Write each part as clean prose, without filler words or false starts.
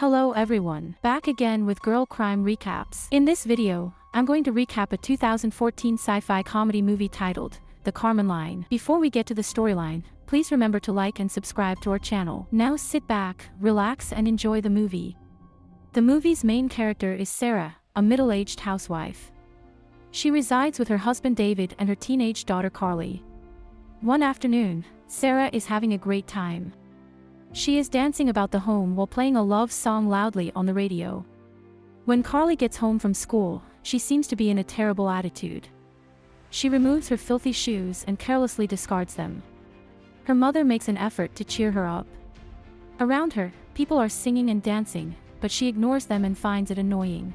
Hello everyone, back again with Girl Crime Recaps. In this video, I'm going to recap a 2014 sci-fi comedy movie titled The Carmen Line. Before we get to the storyline, please remember to like and subscribe to our channel. Now sit back, relax and enjoy the movie. The movie's main character is Sarah, a middle-aged housewife. She resides with her husband David and her teenage daughter Carly. One afternoon, Sarah is having a great time. She is dancing about the home while playing a love song loudly on the radio. When Carly gets home from school, she seems to be in a terrible attitude. She removes her filthy shoes and carelessly discards them. Her mother makes an effort to cheer her up. Around her, people are singing and dancing, but she ignores them and finds it annoying.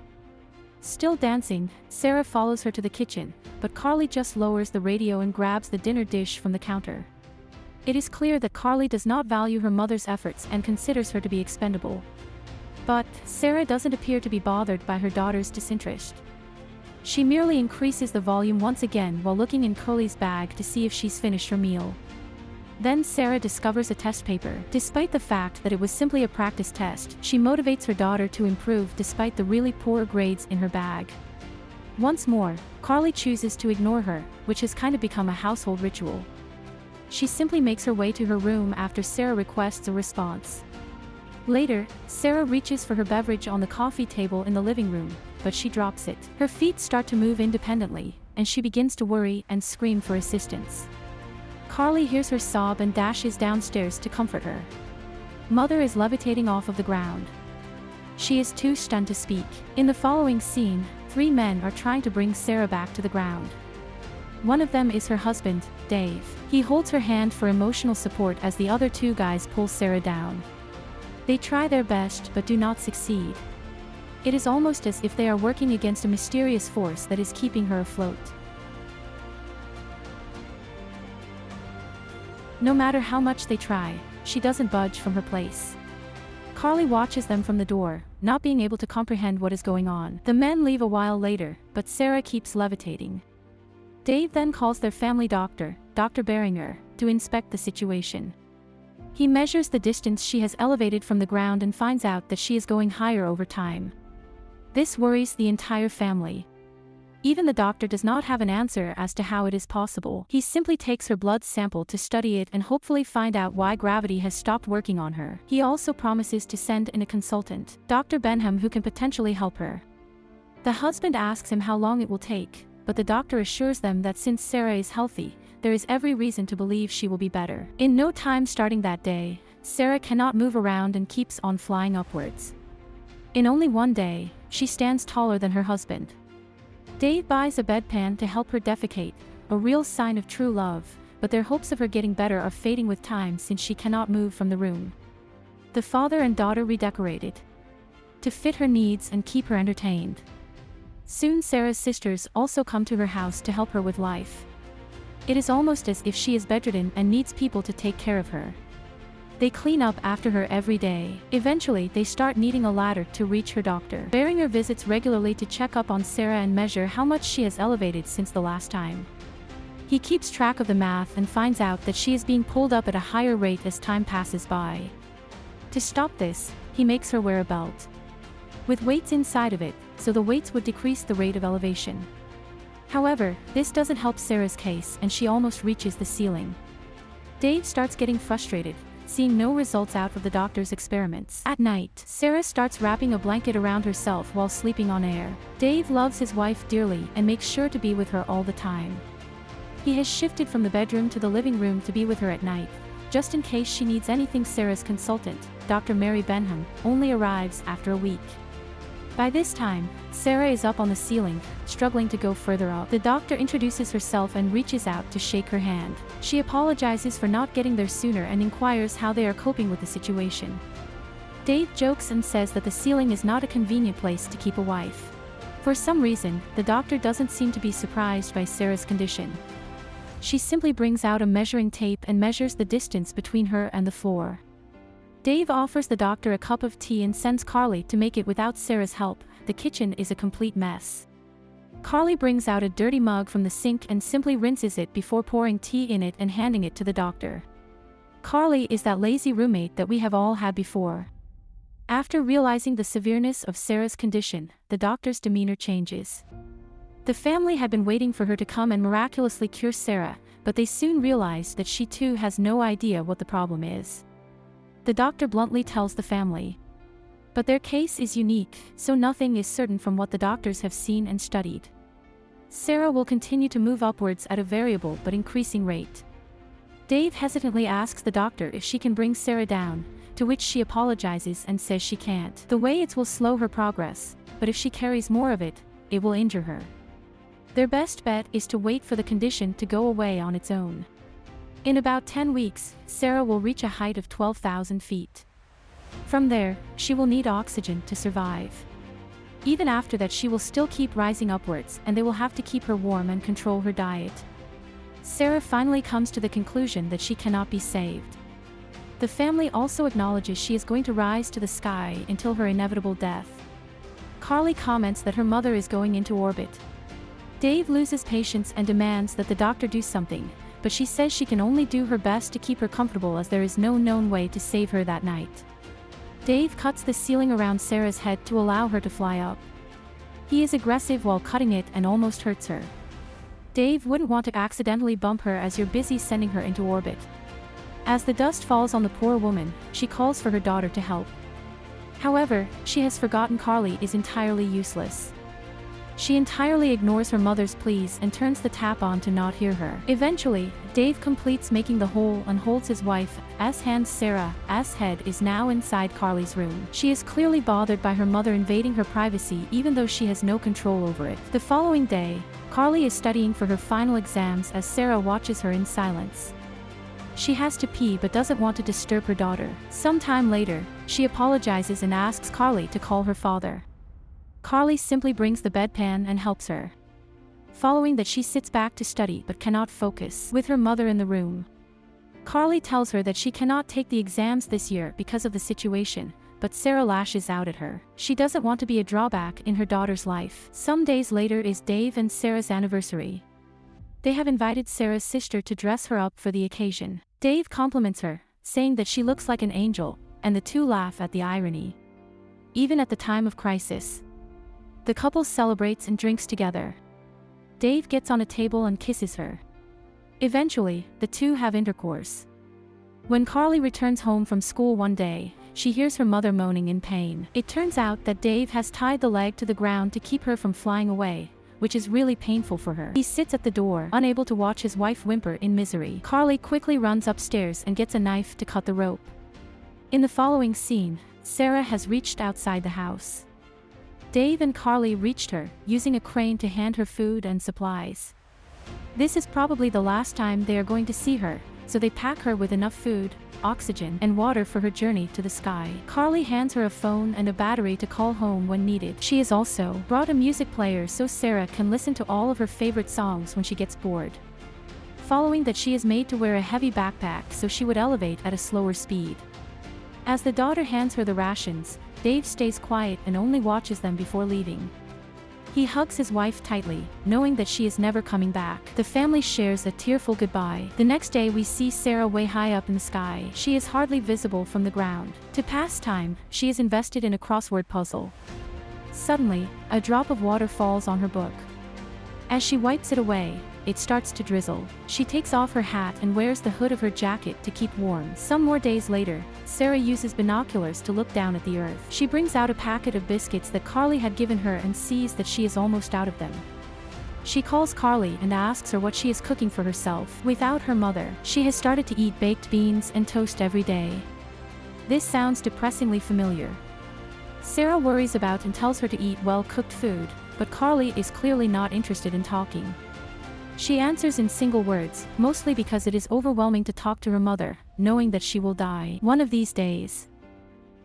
Still dancing, Sarah follows her to the kitchen, but Carly just lowers the radio and grabs the dinner dish from the counter. It is clear that Carly does not value her mother's efforts and considers her to be expendable. But Sarah doesn't appear to be bothered by her daughter's disinterest. She merely increases the volume once again while looking in Carly's bag to see if she's finished her meal. Then Sarah discovers a test paper. Despite the fact that it was simply a practice test, she motivates her daughter to improve despite the really poor grades in her bag. Once more, Carly chooses to ignore her, which has kind of become a household ritual. She simply makes her way to her room after Sarah requests a response. Later, Sarah reaches for her beverage on the coffee table in the living room, but she drops it. Her feet start to move independently, and she begins to worry and scream for assistance. Carly hears her sob and dashes downstairs to comfort her. Mother is levitating off of the ground. She is too stunned to speak. In the following scene, three men are trying to bring Sarah back to the ground. One of them is her husband, Dave. He holds her hand for emotional support as the other two guys pull Sarah down. They try their best but do not succeed. It is almost as if they are working against a mysterious force that is keeping her afloat. No matter how much they try, she doesn't budge from her place. Carly watches them from the door, not being able to comprehend what is going on. The men leave a while later, but Sarah keeps levitating. Dave then calls their family doctor, Dr. Beringer, to inspect the situation. He measures the distance she has elevated from the ground and finds out that she is going higher over time. This worries the entire family. Even the doctor does not have an answer as to how it is possible. He simply takes her blood sample to study it and hopefully find out why gravity has stopped working on her. He also promises to send in a consultant, Dr. Benham, who can potentially help her. The husband asks him how long it will take, but the doctor assures them that since Sarah is healthy, there is every reason to believe she will be better. In no time starting that day, Sarah cannot move around and keeps on flying upwards. In only one day, she stands taller than her husband. Dave buys a bedpan to help her defecate, a real sign of true love, but their hopes of her getting better are fading with time since she cannot move from the room. The father and daughter redecorate it to fit her needs and keep her entertained. Soon Sarah's sisters also come to her house to help her with life. It is almost as if she is bedridden and needs people to take care of her. They clean up after her every day. Eventually, they start needing a ladder to reach her doctor. Beringer visits regularly to check up on Sarah and measure how much she has elevated since the last time. He keeps track of the math and finds out that she is being pulled up at a higher rate as time passes by. To stop this, he makes her wear a belt with weights inside of it, so the weights would decrease the rate of elevation. However, this doesn't help Sarah's case and she almost reaches the ceiling. Dave starts getting frustrated, seeing no results out of the doctor's experiments. At night, Sarah starts wrapping a blanket around herself while sleeping on air. Dave loves his wife dearly and makes sure to be with her all the time. He has shifted from the bedroom to the living room to be with her at night, just in case she needs anything. Sarah's consultant, Dr. Mary Benham, only arrives after a week. By this time, Sarah is up on the ceiling, struggling to go further up. The doctor introduces herself and reaches out to shake her hand. She apologizes for not getting there sooner and inquires how they are coping with the situation. Dave jokes and says that the ceiling is not a convenient place to keep a wife. For some reason, the doctor doesn't seem to be surprised by Sarah's condition. She simply brings out a measuring tape and measures the distance between her and the floor. Dave offers the doctor a cup of tea and sends Carly to make it without Sarah's help. The kitchen is a complete mess. Carly brings out a dirty mug from the sink and simply rinses it before pouring tea in it and handing it to the doctor. Carly is that lazy roommate that we have all had before. After realizing the severeness of Sarah's condition, the doctor's demeanor changes. The family had been waiting for her to come and miraculously cure Sarah, but they soon realized that she too has no idea what the problem is. The doctor bluntly tells the family. But their case is unique, so nothing is certain from what the doctors have seen and studied. Sarah will continue to move upwards at a variable but increasing rate. Dave hesitantly asks the doctor if she can bring Sarah down, to which she apologizes and says she can't. The weights will slow her progress, but if she carries more of it, it will injure her. Their best bet is to wait for the condition to go away on its own. In about 10 weeks, Sarah will reach a height of 12,000 feet. From there, she will need oxygen to survive. Even after that, she will still keep rising upwards, and they will have to keep her warm and control her diet. Sarah finally comes to the conclusion that she cannot be saved. The family also acknowledges she is going to rise to the sky until her inevitable death. Carly comments that her mother is going into orbit. Dave loses patience and demands that the doctor do something, but she says she can only do her best to keep her comfortable as there is no known way to save her that night. Dave cuts the ceiling around Sarah's head to allow her to fly up. He is aggressive while cutting it and almost hurts her. Dave wouldn't want to accidentally bump her as you're busy sending her into orbit. As the dust falls on the poor woman, she calls for her daughter to help. However, she has forgotten Carly is entirely useless. She entirely ignores her mother's pleas and turns the tap on to not hear her. Eventually, Dave completes making the hole and holds his wife's hand. Sarah's head is now inside Carly's room. She is clearly bothered by her mother invading her privacy even though she has no control over it. The following day, Carly is studying for her final exams as Sarah watches her in silence. She has to pee but doesn't want to disturb her daughter. Sometime later, she apologizes and asks Carly to call her father. Carly simply brings the bedpan and helps her. Following that, she sits back to study but cannot focus with her mother in the room. Carly tells her that she cannot take the exams this year because of the situation, but Sarah lashes out at her. She doesn't want to be a drawback in her daughter's life. Some days later is Dave and Sarah's anniversary. They have invited Sarah's sister to dress her up for the occasion. Dave compliments her, saying that she looks like an angel, and the two laugh at the irony. Even at the time of crisis, the couple celebrates and drinks together. Dave gets on a table and kisses her. Eventually, the two have intercourse. When Carly returns home from school one day, she hears her mother moaning in pain. It turns out that Dave has tied the leg to the ground to keep her from flying away, which is really painful for her. He sits at the door, unable to watch his wife whimper in misery. Carly quickly runs upstairs and gets a knife to cut the rope. In the following scene, Sarah has reached outside the house. Dave and Carly reached her, using a crane to hand her food and supplies. This is probably the last time they are going to see her, so they pack her with enough food, oxygen, and water for her journey to the sky. Carly hands her a phone and a battery to call home when needed. She has also brought a music player so Sarah can listen to all of her favorite songs when she gets bored. Following that, she is made to wear a heavy backpack so she would elevate at a slower speed. As the daughter hands her the rations, Dave stays quiet and only watches them before leaving. He hugs his wife tightly, knowing that she is never coming back. The family shares a tearful goodbye. The next day we see Sarah way high up in the sky. She is hardly visible from the ground. To pass time, she is invested in a crossword puzzle. Suddenly, a drop of water falls on her book. As she wipes it away, it starts to drizzle. She takes off her hat and wears the hood of her jacket to keep warm. Some more days later, Sarah uses binoculars to look down at the earth. She brings out a packet of biscuits that Carly had given her and sees that she is almost out of them. She calls Carly and asks her what she is cooking for herself. Without her mother, she has started to eat baked beans and toast every day. This sounds depressingly familiar. Sarah worries about and tells her to eat well-cooked food, but Carly is clearly not interested in talking. She answers in single words, mostly because it is overwhelming to talk to her mother, knowing that she will die one of these days.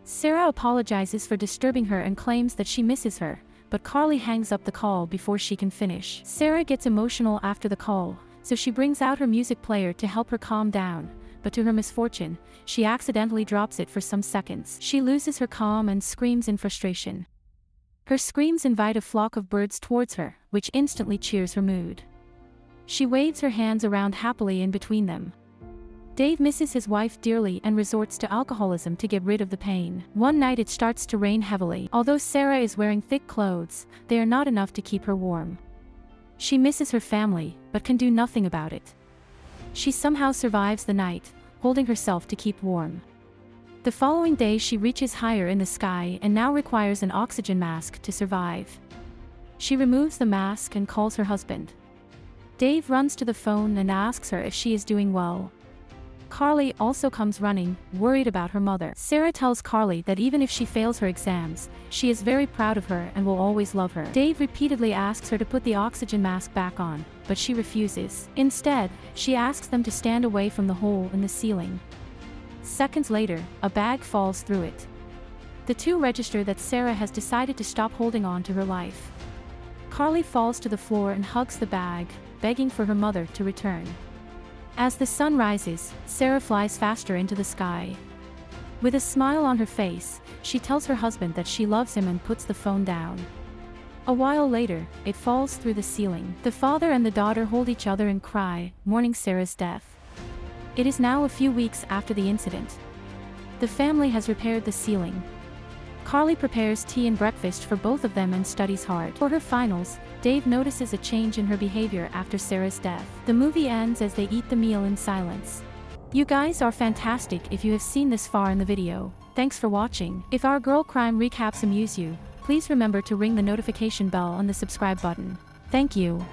Sarah apologizes for disturbing her and claims that she misses her, but Carly hangs up the call before she can finish. Sarah gets emotional after the call, so she brings out her music player to help her calm down, but to her misfortune, she accidentally drops it for some seconds. She loses her calm and screams in frustration. Her screams invite a flock of birds towards her, which instantly cheers her mood. She waves her hands around happily in between them. Dave misses his wife dearly and resorts to alcoholism to get rid of the pain. One night it starts to rain heavily. Although Sarah is wearing thick clothes, they are not enough to keep her warm. She misses her family, but can do nothing about it. She somehow survives the night, holding herself to keep warm. The following day she reaches higher in the sky and now requires an oxygen mask to survive. She removes the mask and calls her husband. Dave runs to the phone and asks her if she is doing well. Carly also comes running, worried about her mother. Sarah tells Carly that even if she fails her exams, she is very proud of her and will always love her. Dave repeatedly asks her to put the oxygen mask back on, but she refuses. Instead, she asks them to stand away from the hole in the ceiling. Seconds later, a bag falls through it. The two register that Sarah has decided to stop holding on to her life. Carly falls to the floor and hugs the bag, begging for her mother to return. As the sun rises, Sarah flies faster into the sky. With a smile on her face, she tells her husband that she loves him and puts the phone down. A while later, it falls through the ceiling. The father and the daughter hold each other and cry, mourning Sarah's death. It is now a few weeks after the incident. The family has repaired the ceiling. Carly prepares tea and breakfast for both of them and studies hard. For her finals, Dave notices a change in her behavior after Sarah's death. The movie ends as they eat the meal in silence. You guys are fantastic if you have seen this far in the video. Thanks for watching. If our girl crime recaps amuse you, please remember to ring the notification bell and the subscribe button. Thank you.